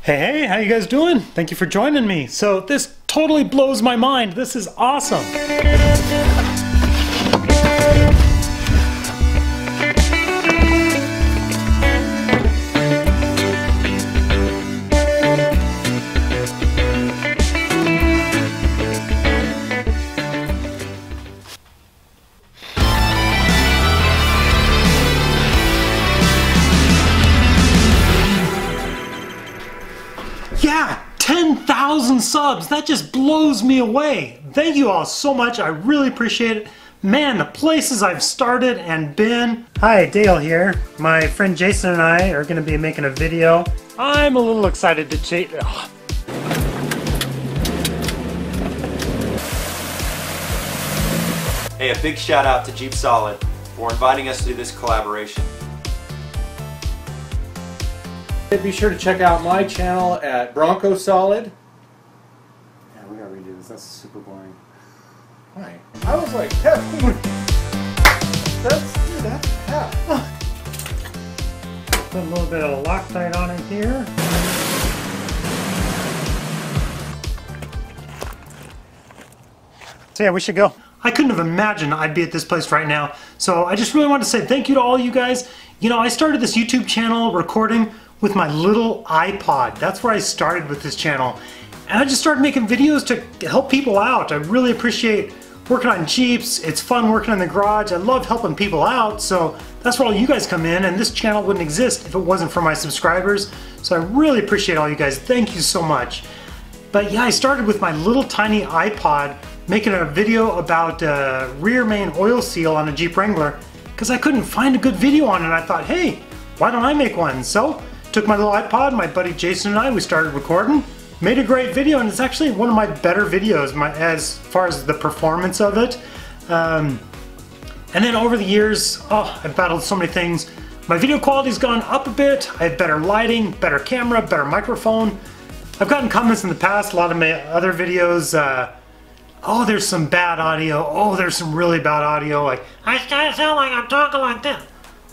Hey, how you guys doing? Thank you for joining me. So this totally blows my mind. This is awesome. Yeah, 10,000 subs. That just blows me away. Thank you all so much. I really appreciate it. Man, the places I've started and been. Hi, Dale here. My friend Jason and I are going to be making a video. I'm a little excited to Hey, a big shout out to JeepSolid for inviting us to do this collaboration. Be sure to check out my channel at JeepSolid. Yeah, we gotta redo this. That's super boring. Why? I was like, that's put a little bit of Loctite on it here. So yeah, we should go. I couldn't have imagined I'd be at this place right now. So I just really want to say thank you to all you guys. You know, I started this YouTube channel recording with my little iPod. That's where I started with this channel. And I just started making videos to help people out. I really appreciate working on Jeeps. It's fun working in the garage. I love helping people out. So that's where all you guys come in, and this channel wouldn't exist if it wasn't for my subscribers. So I really appreciate all you guys. Thank you so much. But yeah, I started with my little tiny iPod making a video about rear main oil seal on a Jeep Wrangler because I couldn't find a good video on it. I thought, hey, why don't I make one? So took my little iPod, my buddy Jason and I, we started recording, made a great video, and it's actually one of my better videos as far as the performance of it. And then over the years, I've battled so many things. My video quality's gone up a bit. I have better lighting, better camera, better microphone. I've gotten comments in the past, a lot of my other videos, oh, there's some bad audio, oh, there's some really bad audio, like, I sound like I'm talking like that.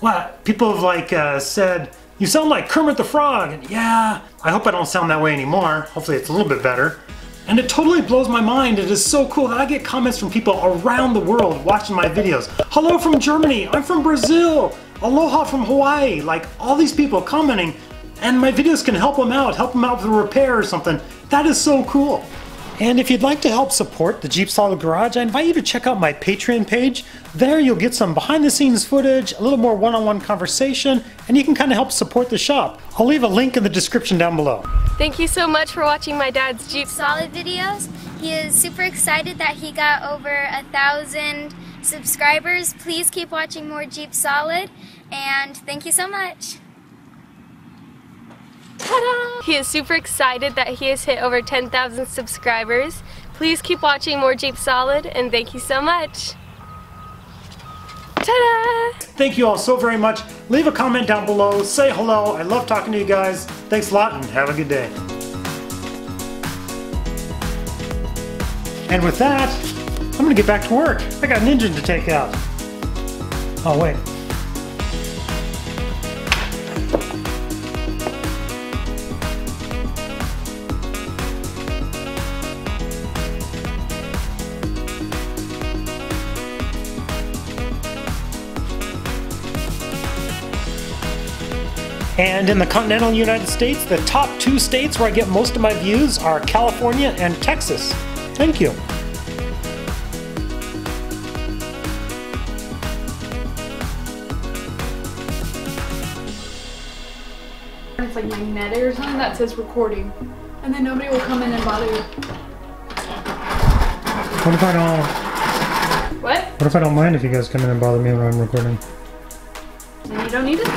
What? People have like said, you sound like Kermit the Frog, and yeah, I hope I don't sound that way anymore. Hopefully it's a little bit better. And it totally blows my mind. It is so cool that I get comments from people around the world watching my videos. Hello from Germany, I'm from Brazil, aloha from Hawaii. Like all these people commenting, and my videos can help them out with a repair or something. That is so cool. And if you'd like to help support the JeepSolid Garage, I invite you to check out my Patreon page. There you'll get some behind the scenes footage, a little more one-on-one conversation, and you can kind of help support the shop. I'll leave a link in the description down below. Thank you so much for watching my dad's JeepSolid videos. He is super excited that he got over 1,000 subscribers. Please keep watching more JeepSolid, and thank you so much. Ta-da! He is super excited that he has hit over 10,000 subscribers. Please keep watching more JeepSolid, and thank you so much. Ta-da! Thank you all so very much. Leave a comment down below, say hello. I love talking to you guys. Thanks a lot and have a good day. And with that, I'm gonna get back to work. I got an engine to take out. Oh wait. And in the continental United States, the top 2 states where I get most of my views are California and Texas. Thank you. It's like magnetic or something that says recording, and then nobody will come in and bother you. What if I don't? What? What if I don't mind if you guys come in and bother me when I'm recording? Then you don't need it.